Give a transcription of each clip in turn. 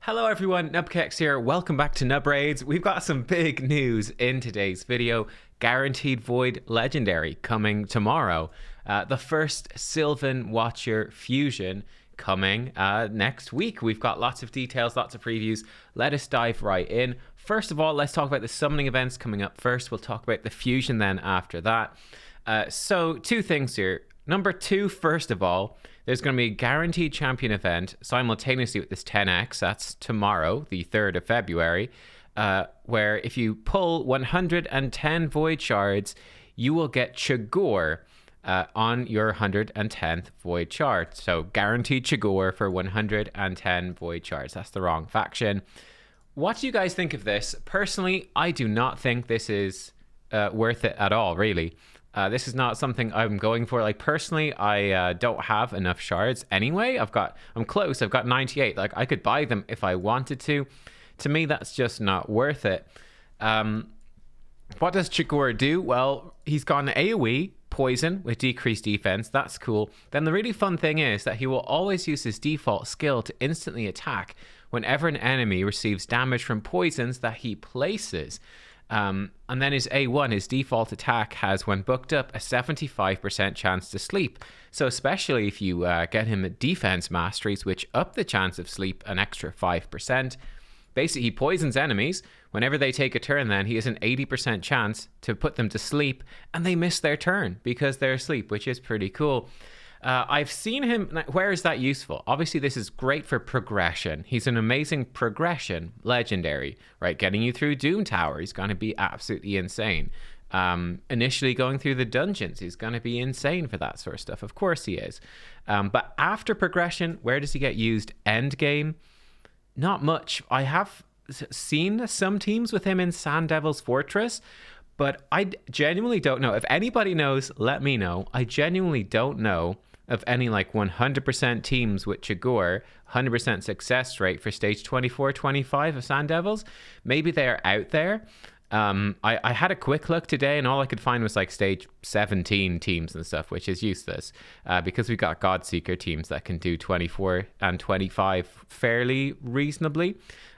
Hello everyone, nubkeks here. Welcome back to Nub Raids. We've got some big news in today's video. Guaranteed Void Legendary coming tomorrow. The first Sylvan Watcher fusion coming next week. We've got lots of details, lots of previews. Let us dive right in. First of all, let's talk about the summoning events coming up first. We'll talk about the fusion then after that. So two things here. Number two, first of all, there's going to be a guaranteed champion event simultaneously with this 10x. That's tomorrow, the 3rd of February, where if you pull 110 void shards, you will get chagor on your 110th void shard. So guaranteed chagor for 110 void shards. That's the wrong faction. What do you guys think of this? Personally, I do not think this is worth it at all, really. This is not something I'm going for. Like, personally, I don't have enough shards anyway. I'm close. I've got 98. Like, I could buy them if I wanted to. To me, that's just not worth it. What does chagor do? Well, he's got an AoE poison with decreased defense. That's cool. Then the really fun thing is that he will always use his default skill to instantly attack whenever an enemy receives damage from poisons that he places. And then his A1, his default attack, has, when booked up, a 75% chance to sleep. So especially if you get him at defense masteries, which up the chance of sleep an extra 5%. Basically, he poisons enemies. Whenever they take a turn, then he has an 80% chance to put them to sleep, and they miss their turn because they're asleep, which is pretty cool. I've seen him. Where is that useful? Obviously, this is great for progression. He's an amazing progression legendary, right? Getting you through Doom Tower, he's going to be absolutely insane. Initially going through the dungeons, he's going to be insane for that sort of stuff. Of course he is. But after progression, where does he get used? End game? Not much. I have seen some teams with him in Sand Devil's Fortress, but I genuinely don't know. If anybody knows, let me know. I genuinely don't know of any like 100% teams with chagor, 100% success rate for stage 24, 25 of Sand Devils. Maybe they are out there. I had a quick look today, and all I could find was like stage 17 teams and stuff, which is useless because we've got Godseeker teams that can do 24 and 25 fairly reasonably.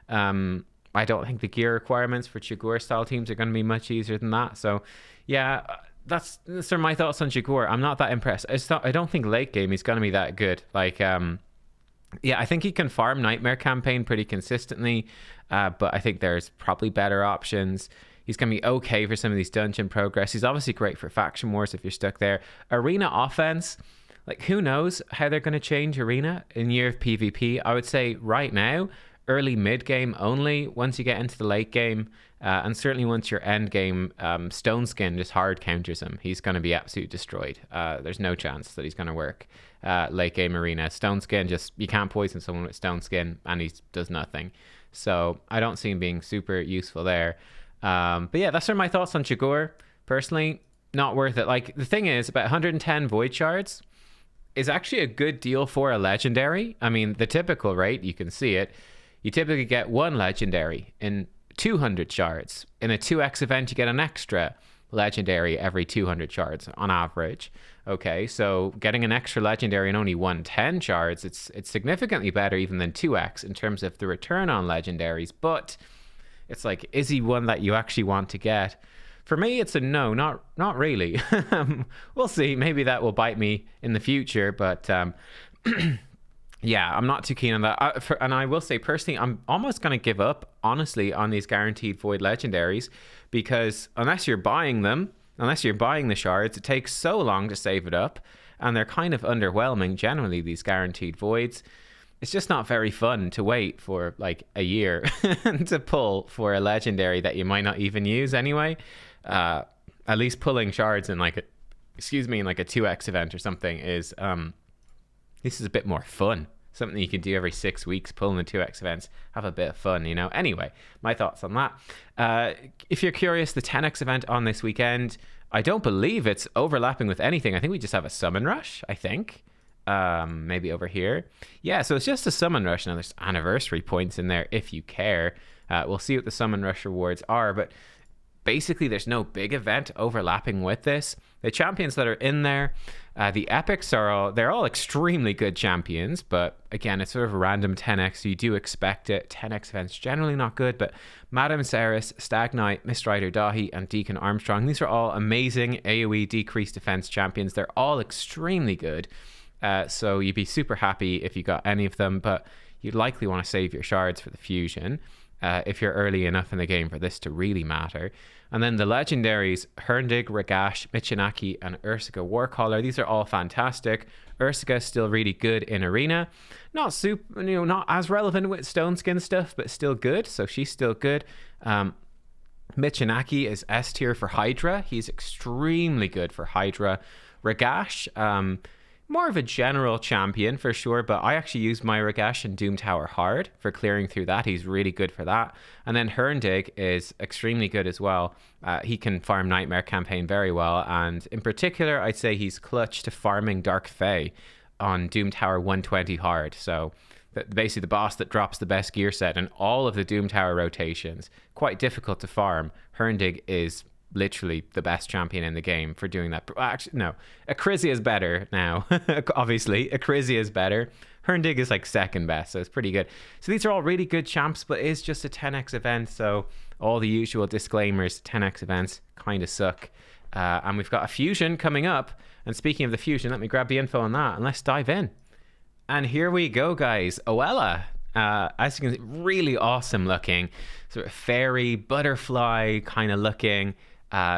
I don't think the gear requirements for chagor style teams are going to be much easier than that. So yeah, that's sort of my thoughts on chagor. I'm not that impressed. I don't think late game he's going to be that good. Like, yeah, I think he can farm Nightmare Campaign pretty consistently, but I think there's probably better options. He's going to be okay for some of these dungeon progress. He's obviously great for faction wars if you're stuck there. Arena offense, like, who knows how they're going to change Arena in year of PvP. I would say right now, early mid game only. Once you get into the late game, and certainly once your end game, Stone Skin just hard counters him. He's going to be absolutely destroyed. There's no chance that he's going to work late game Arena. Stone Skin, just, you can't poison someone with Stone Skin and he does nothing. So I don't see him being super useful there. But yeah, that's sort of my thoughts on chagor. Personally, not worth it. Like, the thing is, about 110 void shards is actually a good deal for a legendary. I mean, the typical rate, you can see it. You typically get one legendary in 200 shards. In a 2x event, you get an extra legendary every 200 shards on average. Okay, so getting an extra legendary in only 110 shards, it's significantly better even than 2x in terms of the return on legendaries. But it's like, is he one that you actually want to get? For me, it's a no, not really. We'll see. Maybe that will bite me in the future, but yeah, I'm not too keen on that. And I will say, personally, I'm almost going to give up, honestly, on these guaranteed void legendaries, because unless you're buying them, unless you're buying the shards, it takes so long to save it up, and they're kind of underwhelming generally, these guaranteed voids. It's just not very fun to wait for like a year to pull for a legendary that you might not even use anyway. At least pulling shards in like in like a 2x event or something is this is a bit more fun. Something you can do every 6 weeks, pulling the 2x events, have a bit of fun, you know. Anyway, my thoughts on that. If you're curious, the 10x event on this weekend, I don't believe it's overlapping with anything. I think we just have a summon rush, I think. Maybe over here. Yeah, so it's just a summon rush. Now there's anniversary points in there if you care. We'll see what the summon rush rewards are, but basically there's no big event overlapping with this. The champions that are in there, the epics they're all extremely good champions, but again, it's sort of a random 10x, so you do expect it. 10x events generally not good, but Madame Ceres, Stag Knight, Mistриder Dahi, and Deacon Armstrong, these are all amazing AoE decreased defense champions. They're all extremely good, so you'd be super happy if you got any of them, but you'd likely want to save your shards for the fusion if you're early enough in the game for this to really matter. And then the legendaries, Herndig, Ragash, Michinaki, and Ursica Warcaller. These are all fantastic. Ursica is still really good in Arena. Not super, not as relevant with Stone Skin stuff, but still good. So she's still good. Michinaki is S tier for Hydra. He's extremely good for Hydra. Ragash, more of a general champion for sure, but I actually used my Ragash in Doom Tower hard for clearing through that. He's really good for that. And then Herndig is extremely good as well. He can farm Nightmare Campaign very well, and in particular, I'd say he's clutch to farming Dark Fae on Doom Tower 120 hard. So basically the boss that drops the best gear set in all of the Doom Tower rotations. Quite difficult to farm. Herndig is literally the best champion in the game for doing that. Actually, no, Acrizia is better now. Obviously, Acrizia is better. Herndig is like second best, so it's pretty good. So these are all really good champs, but it's just a 10x event, so all the usual disclaimers. 10x events kind of suck. And we've got a fusion coming up. And speaking of the fusion, let me grab the info on that and let's dive in. And here we go, guys. Oella. As you can see, really awesome looking, sort of fairy butterfly kind of looking.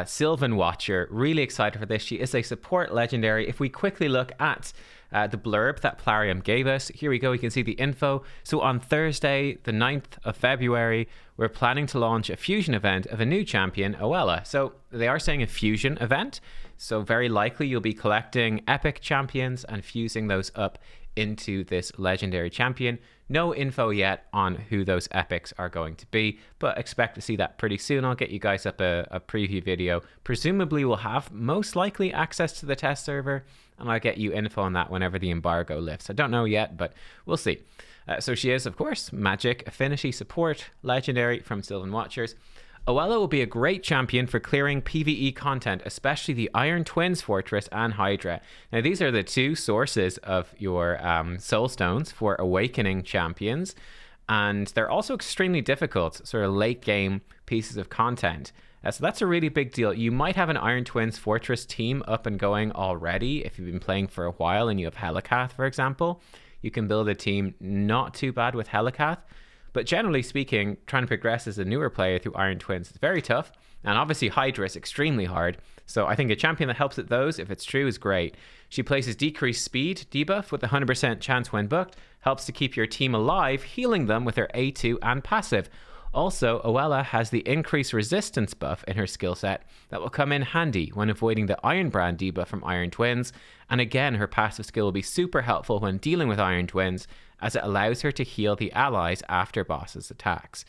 Sylvan Watcher, really excited for this. She is a support legendary. If we quickly look at the blurb that Plarium gave us, here we go, you can see the info. So on Thursday, the 9th of February, we're planning to launch a fusion event of a new champion, Oella. So they are saying a fusion event, so very likely you'll be collecting epic champions and fusing those up into this legendary champion. No info yet on who those epics are going to be, but expect to see that pretty soon. I'll get you guys up a preview video. Presumably we'll have most likely access to the test server, and I'll get you info on that whenever the embargo lifts. I don't know yet, but we'll see. So she is, of course, Magic Affinity Support Legendary from Sylvan Watchers. Oella will be a great champion for clearing PvE content, especially the Iron Twins Fortress and Hydra. Now, these are the two sources of your soul stones for awakening champions, and they're also extremely difficult, sort of late game pieces of content. So that's a really big deal. You might have an Iron Twins Fortress team up and going already if you've been playing for a while and you have Helicath, for example. You can build a team not too bad with Helicath. But generally speaking, trying to progress as a newer player through Iron Twins is very tough. And obviously Hydra is extremely hard. So I think a champion that helps at those, if it's true, is great. She places decreased speed debuff with 100% chance when booked. Helps to keep your team alive, healing them with her A2 and passive. Also, Oella has the increased resistance buff in her skill set that will come in handy when avoiding the Iron Brand debuff from Iron Twins. And again, her passive skill will be super helpful when dealing with Iron Twins, as it allows her to heal the allies after bosses' attacks.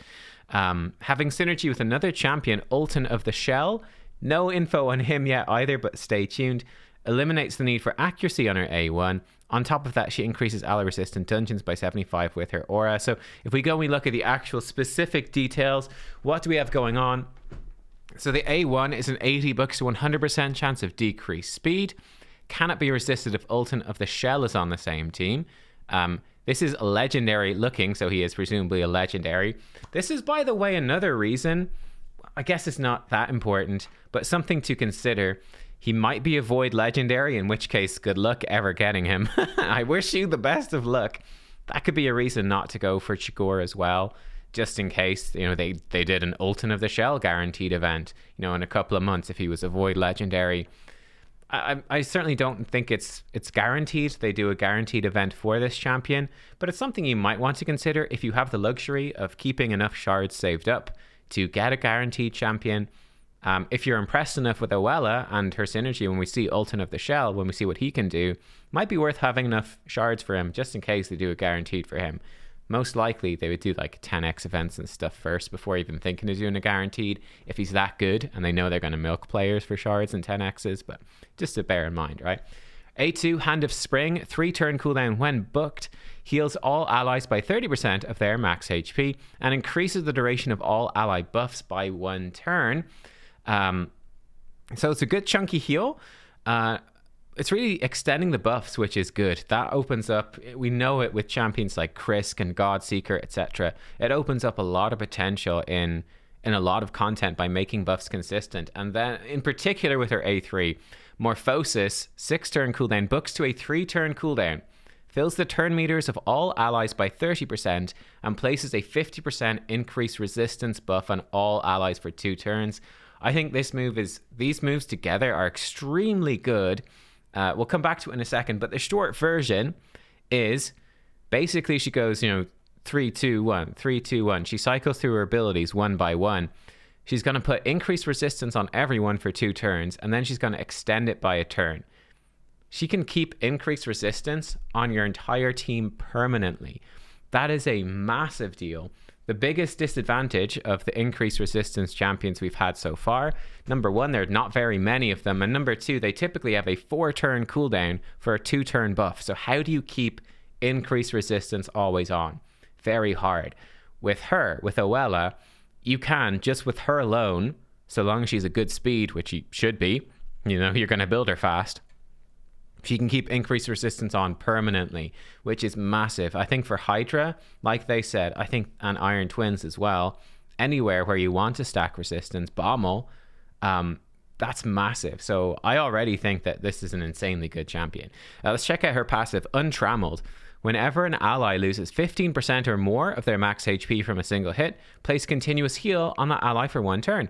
Having synergy with another champion, Ulton of the Shell. No info on him yet either, but stay tuned. Eliminates the need for accuracy on her A1. On top of that, she increases ally resistant dungeons by 75 with her aura. So if we go and we look at the actual specific details, what do we have going on? So the A1 is an 80 bucks to 100% chance of decreased speed. Cannot be resisted if Ulton of the Shell is on the same team. This is legendary looking, so he is presumably a legendary. This is, by the way, another reason. I guess it's not that important, but something to consider. He might be a Void Legendary, in which case, good luck ever getting him. I wish you the best of luck. That could be a reason not to go for Chagor as well, just in case, they did an Ulton of the Shell guaranteed event, in a couple of months if he was a Void Legendary. I certainly don't think it's guaranteed they do a guaranteed event for this champion, but it's something you might want to consider if you have the luxury of keeping enough shards saved up to get a guaranteed champion. If you're impressed enough with Oella and her synergy, when we see Ulton of the Shell, when we see what he can do, might be worth having enough shards for him just in case they do a guaranteed for him. Most likely they would do like 10x events and stuff first before even thinking of doing a guaranteed if he's that good and they know they're going to milk players for shards and 10x's, but just to bear in mind, right? A2, Hand of Spring, 3-turn cooldown when booked, heals all allies by 30% of their max HP and increases the duration of all ally buffs by 1 turn. So it's a good chunky heal. It's really extending the buffs, which is good. That opens up, we know it with champions like Krisk and Godseeker, etc. It opens up a lot of potential in a lot of content by making buffs consistent. And then in particular with her A3, Morphosis, 6-turn cooldown, books to a 3-turn cooldown, fills the turn meters of all allies by 30%, and places a 50% increased resistance buff on all allies for 2 turns. I think these moves together are extremely good. We'll come back to it in a second, but the short version is basically she goes, 3, 2, 1, 3, 2, 1. She cycles through her abilities one by one. She's going to put increased resistance on everyone for 2 turns, and then she's going to extend it by a turn. She can keep increased resistance on your entire team permanently. That is a massive deal. The biggest disadvantage of the increased resistance champions we've had so far, number 1, there are not very many of them, and number 2, they typically have a 4-turn cooldown for a 2-turn buff. So how do you keep increased resistance always on? Very hard. With her, with Oella, you can, just with her alone, so long as she's a good speed, which she should be, you're going to build her fast, she can keep increased resistance on permanently, which is massive. I think for Hydra, like they said, I think, and Iron Twins as well, anywhere where you want to stack resistance, Bommel, that's massive. So I already think that this is an insanely good champion. Let's check out her passive, Untrammeled. Whenever an ally loses 15% or more of their max HP from a single hit, place continuous heal on that ally for 1 turn.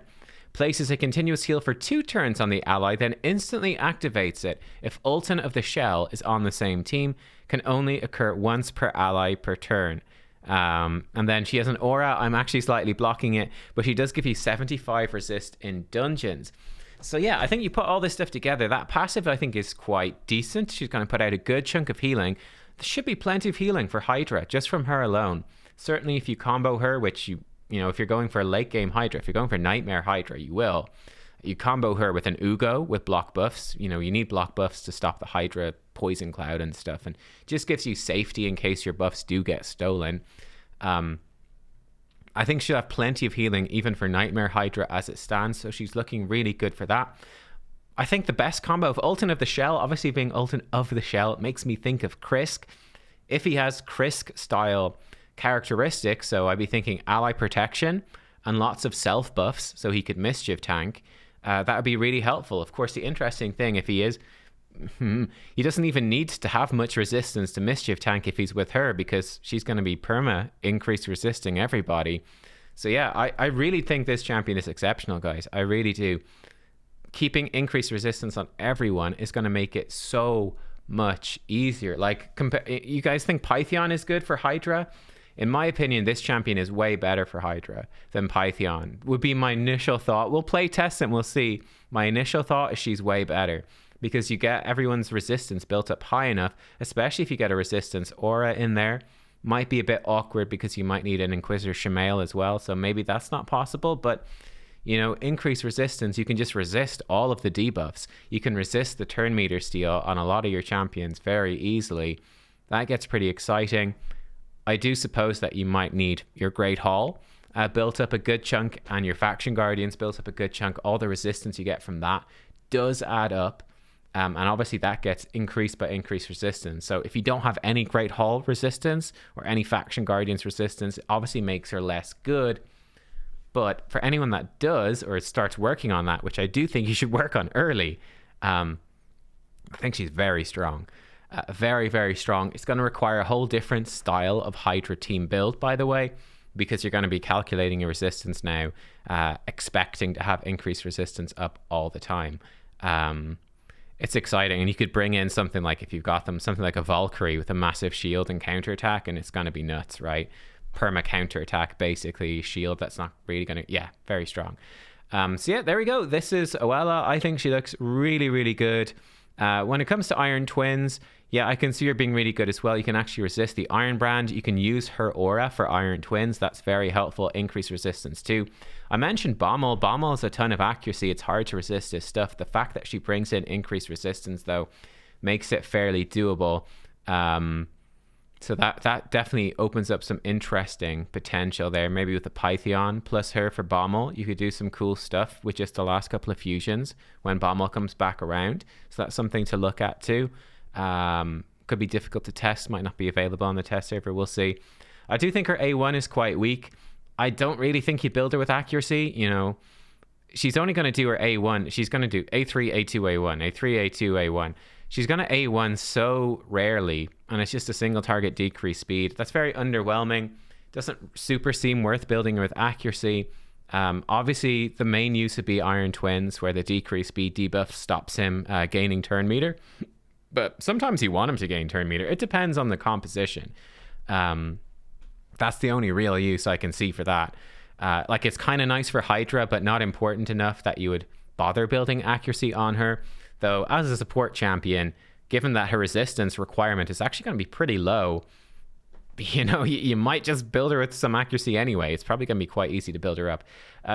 Places a continuous heal for 2 turns on the ally, then instantly activates it if Ultin of the Shell is on the same team. Can only occur once per ally per turn. And then she has an aura. I'm actually slightly blocking it, but she does give you 75 resist in dungeons. So yeah, I think you put all this stuff together. That passive, I think, is quite decent. She's going to put out a good chunk of healing. There should be plenty of healing for Hydra just from her alone. Certainly if you combo her, which if you're going for a late game Hydra, if you're going for Nightmare Hydra, you combo her with an Ugo with block buffs. You need block buffs to stop the Hydra poison cloud and stuff, and just gives you safety in case your buffs do get stolen. I think she'll have plenty of healing even for Nightmare Hydra as it stands, so she's looking really good for that. I think the best combo of Ultin of the Shell, obviously being Ultin of the Shell, it makes me think of Krisk. If he has Krisk style characteristics, so I'd be thinking ally protection and lots of self buffs so he could mischief tank, that would be really helpful. Of course, the interesting thing, if he is, he doesn't even need to have much resistance to mischief tank if he's with her, because she's going to be perma increased resisting everybody. So yeah, I really think this champion is exceptional, guys. I really do. Keeping increased resistance on everyone is going to make it so much easier. You guys think Pythion is good for Hydra? In my opinion, this champion is way better for Hydra than Pythion. Would be my initial thought. We'll play test and we'll see. My initial thought is she's way better, because you get everyone's resistance built up high enough, especially if you get a resistance aura in there. Might be a bit awkward because you might need an Inquisitor Shemael as well, so maybe that's not possible, but increased resistance, you can just resist all of the debuffs. You can resist the turn meter steal on a lot of your champions very easily. That gets pretty exciting. I do suppose that you might need your Great Hall built up a good chunk, and your Faction Guardians built up a good chunk. All the resistance you get from that does add up. And obviously that gets increased by increased resistance. So if you don't have any Great Hall resistance or any Faction Guardians resistance, it obviously makes her less good. But for anyone that does, or starts working on that, which I do think you should work on early, I think she's very strong. Very, very strong. It's going to require a whole different style of Hydra team build, by the way, because you're going to be calculating your resistance now, expecting to have increased resistance up all the time. It's exciting, and you could bring in something like, if you've got them, something like a Valkyrie with a massive shield and counterattack, and it's going to be nuts, right? Perma counterattack, basically, shield that's not really going to, yeah, very strong. So yeah, there we go. This is Oella. I think she looks really, really good. When it comes to Iron Twins, yeah, I can see her being really good as well. You can actually resist the Iron Brand. You can use her aura for Iron Twins. That's very helpful. Increase resistance too. I mentioned Bommel. Bommel has a ton of accuracy. It's hard to resist this stuff. The fact that she brings in increased resistance, though, makes it fairly doable. So that definitely opens up some interesting potential there. Maybe with the Pythion plus her for Bommel, you could do some cool stuff with just the last couple of fusions when Bommel comes back around. So that's something to look at too. Could be difficult to test, might not be available on the test server. We'll see. I do think her A1 is quite weak. I don't really think you build her with accuracy. You know, she's only going to do her A1. She's going to do A3, A2, A1, A3, A2, A1. She's going to A1 so rarely, and it's just a single target decrease speed. That's very underwhelming. Doesn't super seem worth building her with accuracy. Obviously, the main use would be Iron Twins, where the decrease speed debuff stops him gaining turn meter. But sometimes you want him to gain turn meter. It depends on the composition. That's the only real use I can see for that. Like, it's kind of nice for Hydra, but not important enough that you would bother building accuracy on her. Though, as a support champion, given that her resistance requirement is actually going to be pretty low, you know, you might just build her with some accuracy anyway. It's probably going to be quite easy to build her up.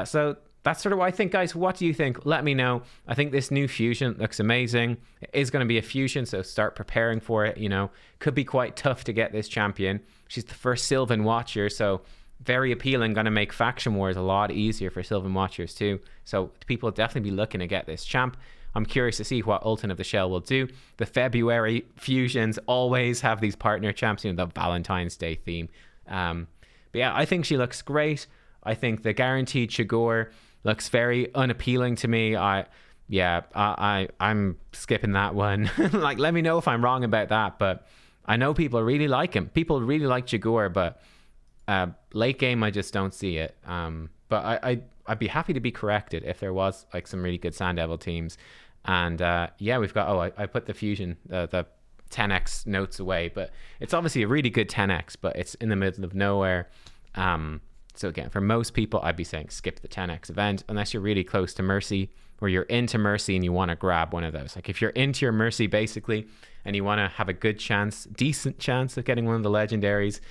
So that's sort of what I think, guys. What do you think? Let me know. I think this new fusion looks amazing. It is going to be a fusion, so start preparing for it. You know, could be quite tough to get this champion. She's the first Sylvan Watcher, so very appealing. Going to make faction wars a lot easier for Sylvan Watchers too. So people definitely be looking to get this champ. I'm curious to see what Ultin of the Shell will do. The February fusions always have these partner champs, you know, the Valentine's Day theme. But yeah, I think she looks great. I think the guaranteed chagor looks very unappealing to me. I'm skipping that one. Like, let me know if I'm wrong about that. But I know people really like him. People really like chagor, but late game I just don't see it. But I'd be happy to be corrected if there was like some really good Sand Devil teams. And yeah, we've got, I put the fusion, the 10x notes away, but it's obviously a really good 10x, but it's in the middle of nowhere. So again, for most people, I'd be saying skip the 10x event unless you're really close to Mercy, or you're into Mercy and you want to grab one of those. Like, if you're into your Mercy basically and you want to have a good chance, decent chance of getting one of the legendaries,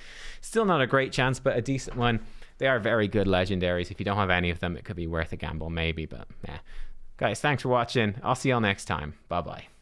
still not a great chance, but a decent one. They are very good legendaries. If you don't have any of them, it could be worth a gamble maybe, but yeah. Guys, thanks for watching. I'll see y'all next time. Bye bye.